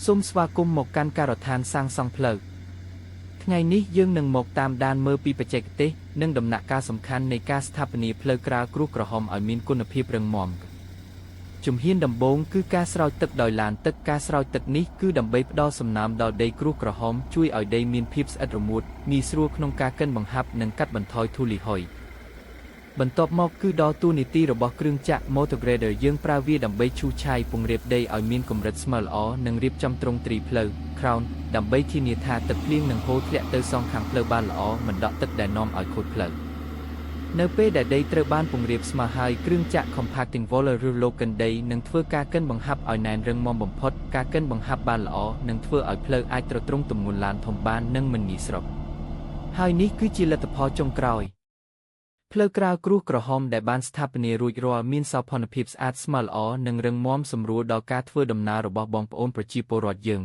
សូមស្វាគមន៍មកកាន់ការដ្ឋានសាងសង់ផ្លូវថ្ងៃនេះយើងនឹងមកតាមដានមើលពីបច្ចេកទេសនិងដំណាក់កាលសំខាន់នៃការស្ថាបនាផ្លូវក្រាលគ្រួសក្រហមឲ្យមានគុណភាពរឹងមាំជំហានដំបូងគឺការស្រោចទឹកដោយឡានទឹកការស្រោចទឹកនេះគឺដើម្បីផ្ដល់សំណើមដល់ដីគ្រួសក្រហមជួយឲ្យដីមានភាពស្អិតរមួតងាយស្រួលក្នុងការកិនបង្ហាប់និងកាត់បន្ថយធូលីហុយបន្ទាប់មកគឺដល់តួនាទីរបស់គ្រឿងចក្រ Motor Grader យើងប្រើវាដើម្បីឈូសឆាយពង្រាបដីឲ្យមានកម្រិតស្មើល្អនិងរៀបចំទ្រង់ទ្រីផ្លូវ Crown ដើម្បីធានាថាទឹកភ្លៀងនឹងហូរធ្លាក់ទៅសងខាងផ្លូវបានល្អមិនដក់ទឹកដែលនាំឲ្យខូចផ្លូវនៅពេលដែលដីត្រូវបានពង្រាបស្មើហើយគ្រឿងចក្រ Compacting Roller ឬលោកកិនដីនឹងធ្វើការកិនបង្ហាប់ឲ្យណែនរឹងមាំបំផុតការកិនបង្ហាប់បានល្អនឹងធ្វើឲ្យផ្លូវអាចទ្រទ្រង់ទម្ងន់ឡានធំបាននិងមិនងាយស្រុកហើយនេះគឺជាលទ្ធផលចុងក្រោយផ្លូវក្រាលគ្រួសក្រហមដែលបានស្ថាបនារួចរាល់មានសោភ័ណភាពស្អាតស្មើល្អនិងរឹងមាំសម្រួលដល់ការធ្វើដំណើររបស់បងប្អូនប្រជាពលរដ្ឋយើង